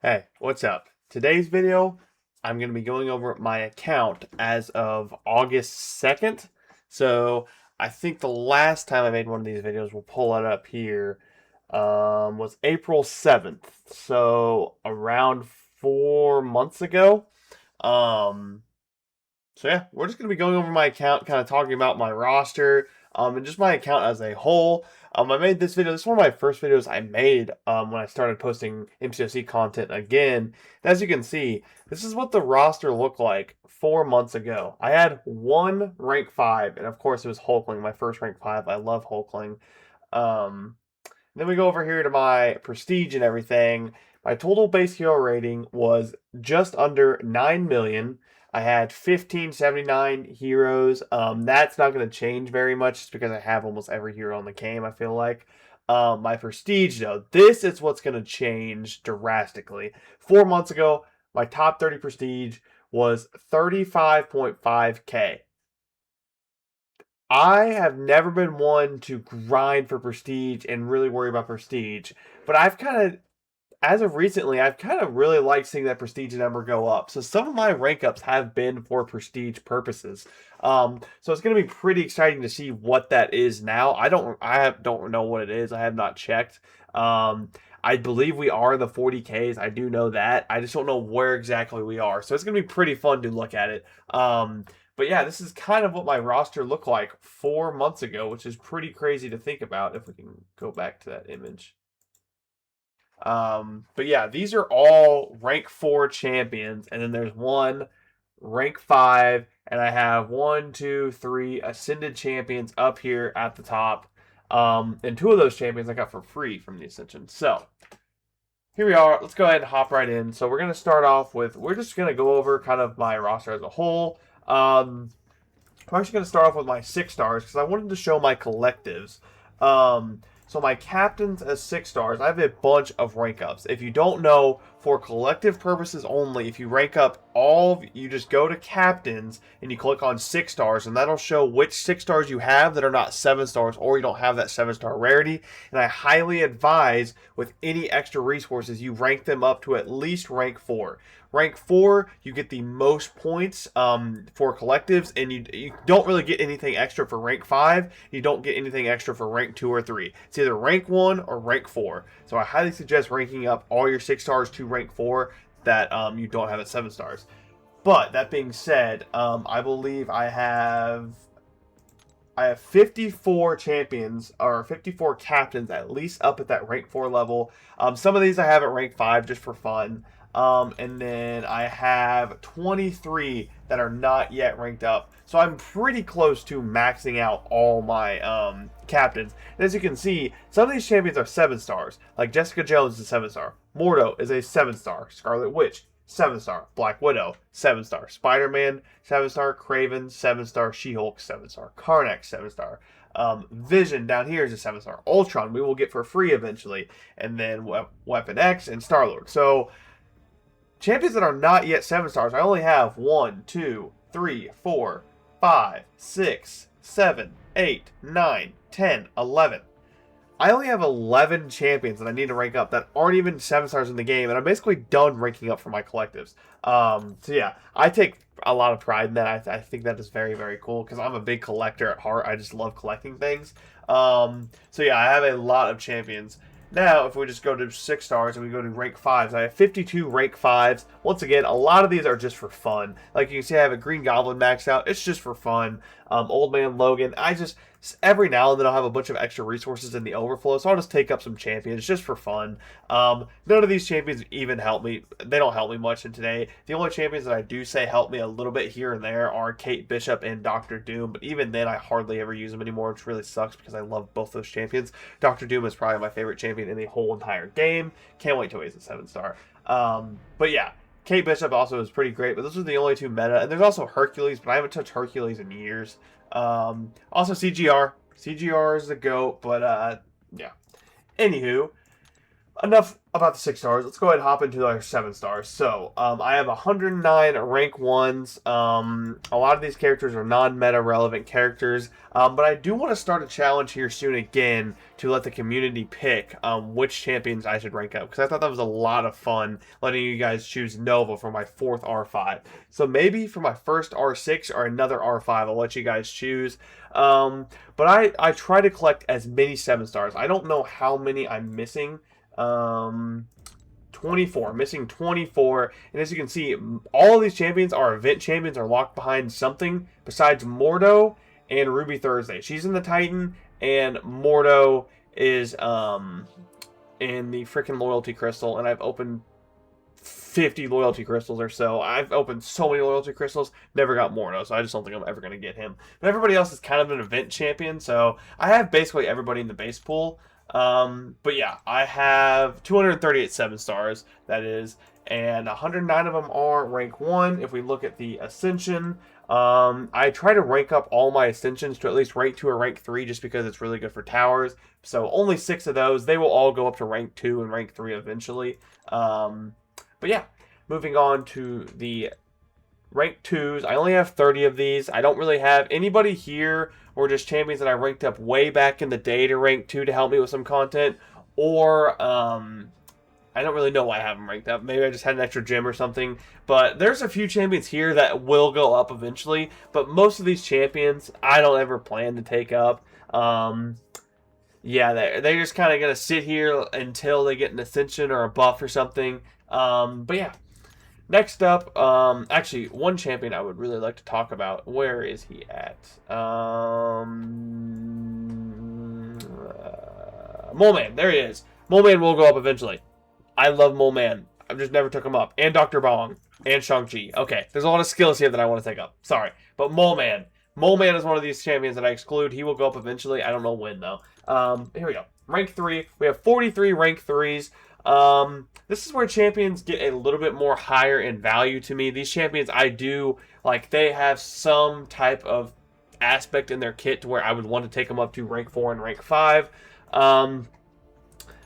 Hey, what's up? Today's video, I'm going to be going over my account as of August 2nd. So, I think the last time I made one of these videos, we'll pull it up here, was April 7th. So, around 4 months ago. Um, so yeah, we're just gonna be going over my account, kind of talking about my roster, and just my account as a whole. I made this video. This is one of my first videos I made when I started posting MCOC content again. And as you can see, this is what the roster looked like 4 months ago. I had one rank 5, and of course it was Hulkling, my first rank 5. I love Hulkling. Um, then we go over here to my prestige and everything. My total base hero rating was just under 9 million. I had 1579 heroes. That's not going to change very much just because I have almost every hero in the game, I feel like. My prestige, though, this is what's going to change drastically. 4 months ago, my top 30 prestige was 35.5k. I have never been one to grind for prestige and really worry about prestige, but I've kind of, as of recently, I've kind of really liked seeing that prestige number go up. So some of my rank ups have been for prestige purposes. So it's going to be pretty exciting to see what that is now. I don't know what it is. I have not checked. I believe we are in the 40Ks. I do know that. I just don't know where exactly we are. So it's going to be pretty fun to look at it. But yeah, this is kind of what my roster looked like 4 months ago, which is pretty crazy to think about if we can go back to that image. But yeah, these are all rank 4 champions, and then there's one rank 5, and I have 1, 2, 3 ascended champions up here at the top. And two of those champions I got for free from the Ascension. So here we are. Let's go ahead and hop right in. So we're gonna start off with we're just gonna go over kind of my roster as a whole. I'm actually going to start off with my 6 stars because I wanted to show my collectives. So my captains as 6 stars, I have a bunch of rank ups. If you don't know, for collective purposes only, if you rank up you just go to captains and you click on 6 stars, and that'll show which 6 stars you have that are not 7 stars, or you don't have that 7 star rarity. And I highly advise with any extra resources, you rank them up to at least rank 4. Rank 4, you get the most points for collectives, and you don't really get anything extra for rank 5. You don't get anything extra for rank 2 or 3. It's either rank 1 or rank 4. So I highly suggest ranking up all your 6 stars to rank 4 that you don't have at 7 stars. But that being said, I believe I have 54 champions or 54 captains at least up at that rank 4 level. Some of these I have at rank 5 just for fun. And then I have 23 that are not yet ranked up. So I'm pretty close to maxing out all my captains. And as you can see, some of these champions are 7 stars. Like Jessica Jones is a 7 star. Mordo is a 7 star. Scarlet Witch, 7 star. Black Widow, 7 star. Spider-Man, 7 star. Craven, 7 star. She-Hulk, 7 star. Karnak, 7 star. Vision down here is a 7 star. Ultron we will get for free eventually. And then Weapon X and Star-Lord. So champions that are not yet 7 stars, I only have 1, 2, 3, 4, 5, 6, 7, 8, 9, 10, 11. I only have 11 champions that I need to rank up that aren't even 7 stars in the game, and I'm basically done ranking up for my collectives. So yeah, I take a lot of pride in that. I think that is very, very cool because I'm a big collector at heart. I just love collecting things. So yeah, I have a lot of champions. Now, if we just go to 6 stars and we go to rank 5s, I have 52 rank 5s. Once again, a lot of these are just for fun. Like you can see, I have a Green Goblin maxed out. It's just for fun. Old Man Logan. Every now and then I'll have a bunch of extra resources in the overflow, so I'll just take up some champions just for fun. None of these champions even help me. They don't help me much in today. The only champions that I do say help me a little bit here and there are Kate Bishop and Doctor Doom, but even then I hardly ever use them anymore, which really sucks because I love both those champions. Doctor Doom is probably my favorite champion in the whole entire game. Can't wait till he's a 7 star. But yeah, Kate Bishop also is pretty great, but those are the only two meta. And there's also Hercules, but I haven't touched Hercules in years. Also CGR. CGR is the GOAT, but yeah. Anywho, Enough about the 6 stars. Let's go ahead and hop into our 7 stars. So, I have 109 rank ones. A lot of these characters are non-meta relevant characters. But I do want to start a challenge here soon again to let the community pick which champions I should rank up, because I thought that was a lot of fun letting you guys choose Nova for my 4th R5. So maybe for my first R6 or another R5, I'll let you guys choose. But I try to collect as many 7 stars. I don't know how many I'm missing. 24, missing 24, and as you can see, all of these champions are event champions, are locked behind something besides Mordo and Ruby Thursday. She's in the Titan, and Mordo is in the freaking loyalty crystal, and I've opened 50 loyalty crystals or so. I've opened so many loyalty crystals, never got Mordo, so I just don't think I'm ever going to get him. But everybody else is kind of an event champion, so I have basically everybody in the base pool. But yeah, I have 238 7 stars, that is, and 109 of them are rank 1. If we look at the Ascension, I try to rank up all my Ascensions to at least rank 2 or rank 3 just because it's really good for towers. So only 6 of those. They will all go up to rank 2 and rank 3 eventually. But yeah, moving on to the rank 2s. I only have 30 of these. I don't really have anybody here or just champions that I ranked up way back in the day to rank 2 to help me with some content. Or, I don't really know why I have them ranked up. Maybe I just had an extra gem or something. But there's a few champions here that will go up eventually. But most of these champions, I don't ever plan to take up. Yeah, they're just kind of going to sit here until they get an ascension or a buff or something. But yeah. Next up, actually, one champion I would really like to talk about. Where is he at? Mole Man, there he is. Mole Man will go up eventually. I love Mole Man. I've just never took him up. And Dr. Bong. And Shang-Chi. Okay, there's a lot of skills here that I want to take up. Sorry. But Mole Man. Mole Man is one of these champions that I exclude. He will go up eventually. I don't know when, though. Here we go. Rank 3. We have 43 rank 3s. This is where champions get a little bit more higher in value to me. These champions, I do, like, they have some type of aspect in their kit to where I would want to take them up to rank 4 and rank 5.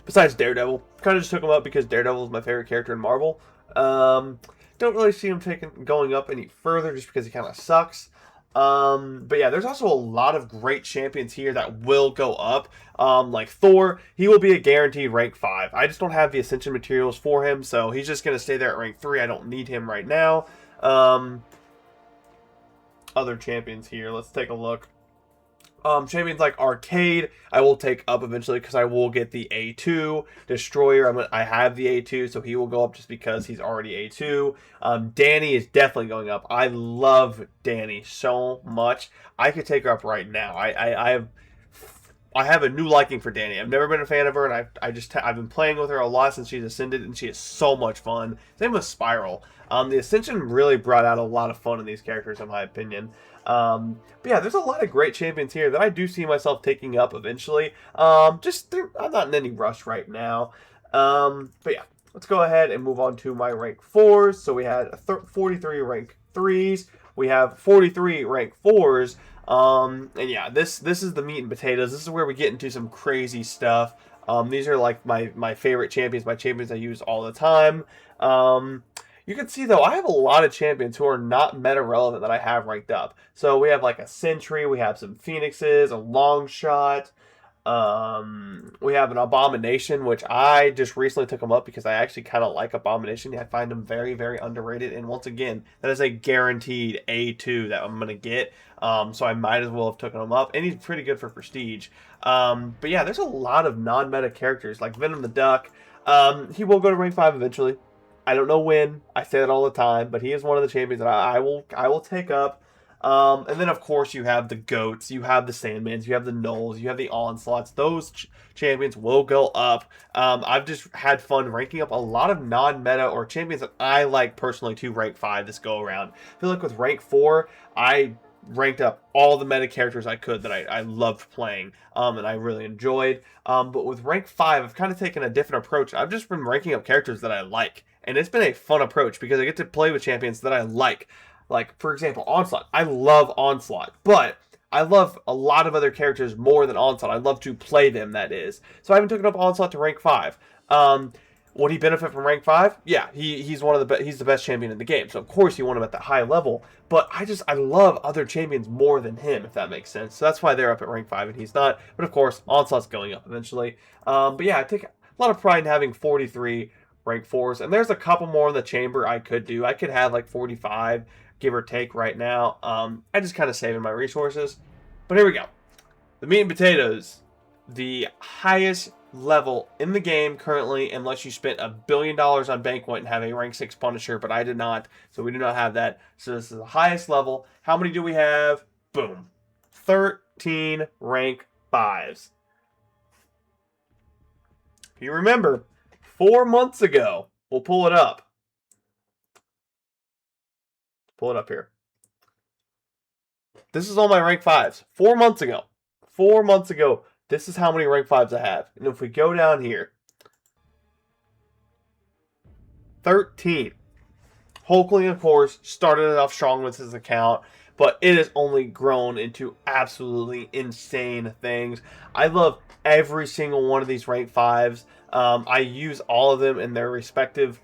Besides Daredevil. Kind of just took him up because Daredevil is my favorite character in Marvel. Don't really see him going up any further just because he kind of sucks. But yeah, there's also a lot of great champions here that will go up. Like Thor, he will be a guaranteed rank 5. I just don't have the Ascension materials for him, so he's just going to stay there at rank 3. I don't need him right now. Other champions here, let's take a look. Champions like Arcade, I will take up eventually because I will get the A2. Destroyer, I have the A2, so he will go up just because he's already A2. Danny is definitely going up. I love Danny so much. I could take her up right now. I have a new liking for Danny. I've never been a fan of her, and I've been playing with her a lot since she's ascended, and she is so much fun. Same with Spiral. The Ascension really brought out a lot of fun in these characters, in my opinion. But yeah, there's a lot of great champions here that I do see myself taking up eventually. I'm not in any rush right now. But yeah, let's go ahead and move on to my rank 4s. So we had 43 rank 3s. We have 43 rank 4s. And yeah, this is the meat and potatoes. This is where we get into some crazy stuff. These are like my favorite champions, my champions I use all the time. You can see, though, I have a lot of champions who are not meta relevant that I have ranked up. So we have like a Sentry, we have some Phoenixes, a Long Shot. We have an Abomination, which I just recently took him up because I actually kind of like Abomination. I find him very, very underrated. And once again, that is a guaranteed A2 that I'm going to get. So I might as well have taken him up. And he's pretty good for Prestige. But yeah, there's a lot of non-meta characters like Venom the Duck. He will go to rank 5 eventually. I don't know when. I say that all the time, but he is one of the champions that I will take up. And then, of course, you have the Goats, you have the Sandmans, you have the Knolls, you have the Onslaughts. Those champions will go up. I've just had fun ranking up a lot of non-meta or champions that I like personally to rank 5 this go around. I feel like with rank 4, I ranked up all the meta characters I could that I loved playing and I really enjoyed. But with rank 5, I've kind of taken a different approach. I've just been ranking up characters that I like. And it's been a fun approach because I get to play with champions that I like. Like, for example, Onslaught. I love Onslaught, but I love a lot of other characters more than Onslaught. I love to play them, that is. So I haven't taken up Onslaught to rank 5. Would he benefit from rank 5? Yeah, he's one of the he's the best champion in the game. So of course you want him at that high level. But I love other champions more than him, if that makes sense. So that's why they're up at rank 5 and he's not. But of course, Onslaught's going up eventually. But yeah, I take a lot of pride in having 43 rank 4s. And there's a couple more in the chamber I could do. I could have like 45, give or take right now. I just kind of saving my resources. But here we go. The meat and potatoes. The highest level in the game currently, unless you spent $1 billion on Banquet and have a rank 6 Punisher, but I did not, so we do not have that. So this is the highest level. How many do we have? Boom. 13 rank 5s. If you remember, 4 months ago, we'll pull it up. Pull it up here. This is all my rank 5s. 4 months ago. 4 months ago. This is how many rank 5s I have. And if we go down here, 13. Hulkling, of course, started it off strong with his account, but it has only grown into absolutely insane things. I love every single one of these rank 5s. I use all of them in their respective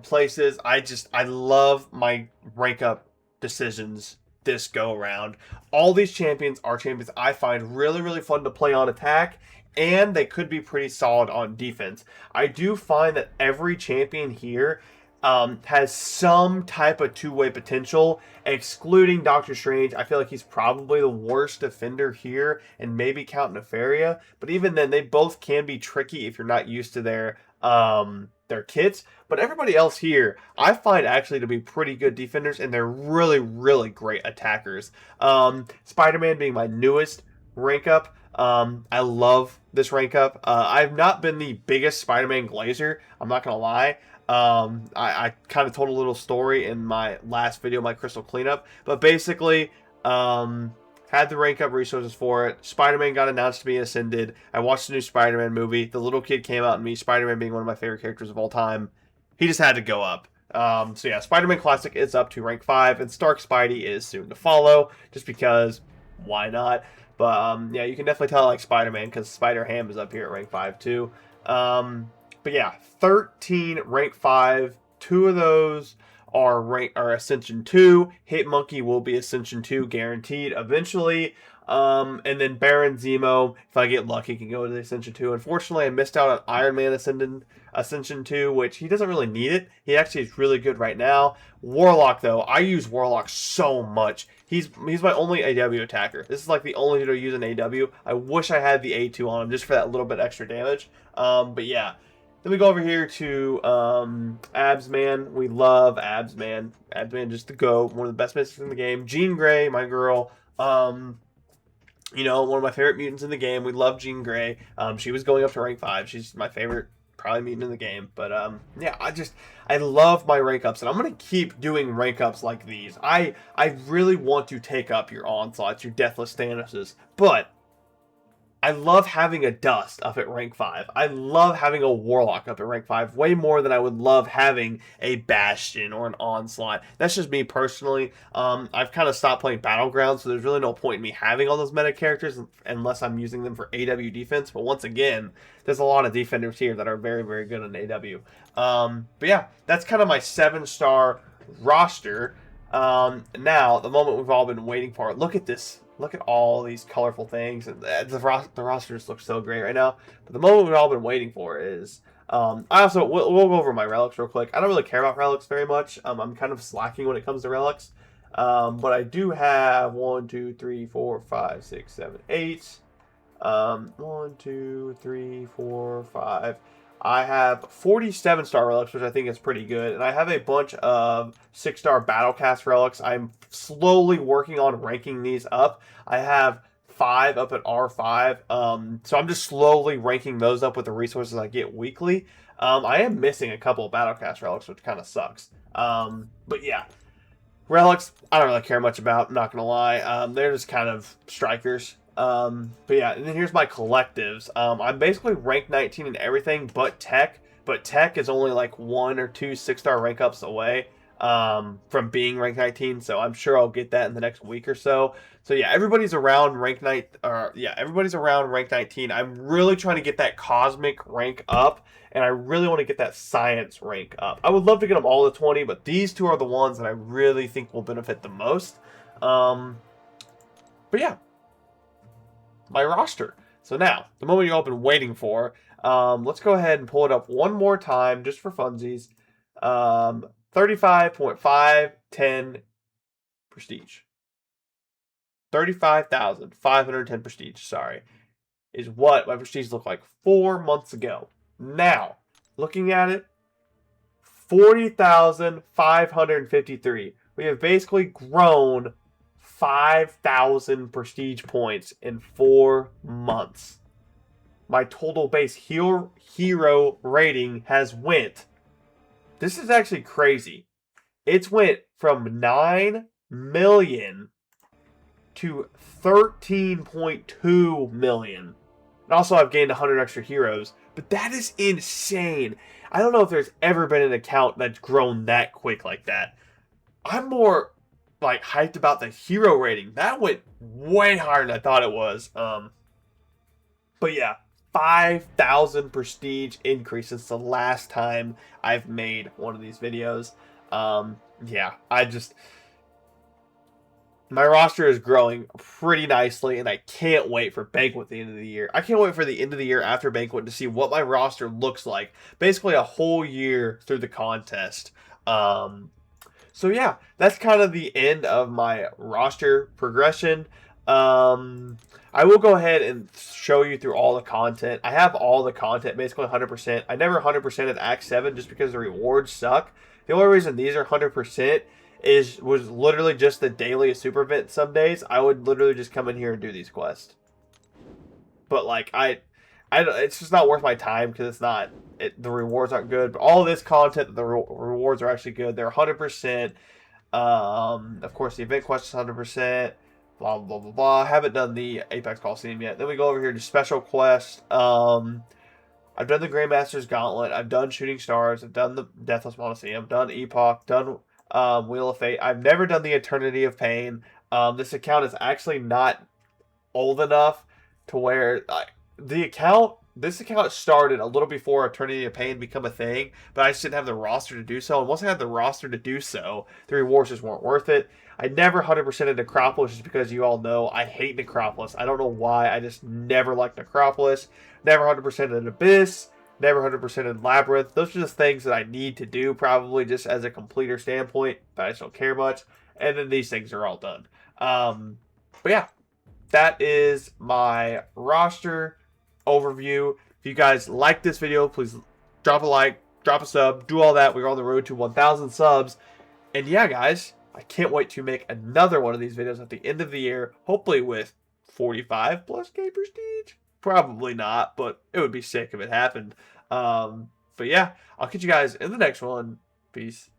places. I love my rank up decisions this go around. All these champions are champions I find really, really fun to play on attack, and they could be pretty solid on defense. I do find that every champion here has some type of two-way potential, excluding Doctor Strange. I feel like he's probably the worst defender here, and maybe Count Nefaria. But even then, they both can be tricky if you're not used to their kits. But everybody else here, I find actually to be pretty good defenders, and they're really, really great attackers. Spider-Man being my newest rank up. I love this rank up. I've not been the biggest Spider-Man glazer, I'm not going to lie. I kind of told a little story in my last video, my crystal cleanup. But basically, had the rank up resources for it. Spider-Man got announced to be ascended. I watched the new Spider-Man movie. The little kid came out, and me, Spider-Man being one of my favorite characters of all time, he just had to go up. So yeah, Spider-Man Classic is up to rank 5, and Stark Spidey is soon to follow, just because, why not? But yeah, you can definitely tell I like Spider-Man, because Spider-Ham is up here at rank 5 too. But yeah, 13 rank 5. 2 of those are Ascension 2. Hitmonkey will be Ascension 2 guaranteed eventually. And then Baron Zemo, if I get lucky, can go to the Ascension 2. Unfortunately, I missed out on Iron Man Ascension 2, which he doesn't really need it. He actually is really good right now. Warlock, though, I use Warlock so much. He's my only AW attacker. This is like the only dude I use an AW. I wish I had the A2 on him just for that little bit extra damage. But yeah. Then we go over here to Absman. We love Absman. Absman just the GOAT. One of the best mystics in the game. Jean Grey, my girl. You know, one of my favorite mutants in the game. We love Jean Grey. She was going up to rank 5. She's my favorite, probably, mutant in the game. But yeah, I love my rank ups, and I'm gonna keep doing rank ups like these. I really want to take up your Onslaughts, your Deathless Thanoses, but I love having a Dust up at rank 5. I love having a Warlock up at rank 5 way more than I would love having a Bastion or an Onslaught. That's just me personally. I've kind of stopped playing Battlegrounds, so there's really no point in me having all those meta characters unless I'm using them for AW defense. But once again, there's a lot of defenders here that are very, very good on AW. But yeah, that's kind of my 7-star roster. Now, the moment we've all been waiting for. Look at this. Look at all these colorful things. And the roster just looks so great right now. But the moment we've all been waiting for is... we'll go over my relics real quick. I don't really care about relics very much. I'm kind of slacking when it comes to relics. But I do have 1, 2, 3, 4, 5, 6, 7, 8. 1, 2, 3, 4, 5. I have 47-star relics, which I think is pretty good. And I have a bunch of 6-star Battlecast relics. I'm slowly working on ranking these up. I have 5 up at R5. So I'm just slowly ranking those up with the resources I get weekly. I am missing a couple of Battlecast relics, which kind of sucks. But yeah. Relics, I don't really care much about, not going to lie. They're just kind of strikers. But yeah, and then here's my collectives. I'm basically ranked 19 in everything but tech is only like 1 or 2 6-star rank ups away. from being rank 19. So I'm sure I'll get that in the next week or so. So yeah, everybody's around everybody's around rank 19. I'm really trying to get that cosmic rank up, and I really want to get that science rank up. I would love to get them all to 20, but these two are the ones that I really think will benefit the most. But yeah, my roster. So now, the moment you've all been waiting for, let's go ahead and pull it up one more time just for funsies. 35.510 prestige. 35,510 prestige, sorry, is what my prestige looked like 4 months ago. Now, looking at it, 40,553. We have basically grown 5,000 prestige points in 4 months. My total base hero rating has went. This is actually crazy. It's went from 9 million to 13.2 million. And also, I've gained 100 extra heroes, but that is insane. I don't know if there's ever been an account that's grown that quick like that. I'm more like hyped about the hero rating. That went way higher than I thought it was. But yeah, 5,000 prestige increase since the last time I've made one of these videos. Yeah, my roster is growing pretty nicely, and I can't wait for Banquet at the end of the year. I can't wait for the end of the year after Banquet to see what my roster looks like. Basically, a whole year through the contest. So yeah, that's kind of the end of my roster progression. I will go ahead and show you through all the content. I have all the content basically 100%. I never 100% at Act 7 just because the rewards suck. The only reason these are 100% was literally just the daily super event. Some days I would literally just come in here and do these quests. But like it's just not worth my time because it's not. The rewards aren't good. But all this content, the rewards are actually good. They're 100%. Of course, the event quest is 100%. Blah blah blah blah. I haven't done the Apex Coliseum yet. Then we go over here to special quest. I've done the Grandmaster's Gauntlet. I've done Shooting Stars. I've done the Deathless Coliseum. Done Epoch. Done Wheel of Fate. I've never done the Eternity of Pain. This account is actually not old enough to where this account started a little before Eternity of Pain become a thing, but I just didn't have the roster to do so. And once I had the roster to do so, the rewards just weren't worth it. I never 100%ed Necropolis just because you all know I hate Necropolis. I don't know why. I just never liked Necropolis. Never 100%ed Abyss. Never 100%ed Labyrinth. Those are just things that I need to do probably just as a completer standpoint, but I just don't care much. And then these things are all done. But yeah, that is my roster overview. If you guys like this video, please drop a like, drop a sub, do all that. We're on the road to 1,000 subs. And yeah, guys, I can't wait to make another one of these videos at the end of the year, hopefully with 45 plus K prestige. Probably not, but it would be sick if it happened. But yeah, I'll catch you guys in the next one. Peace.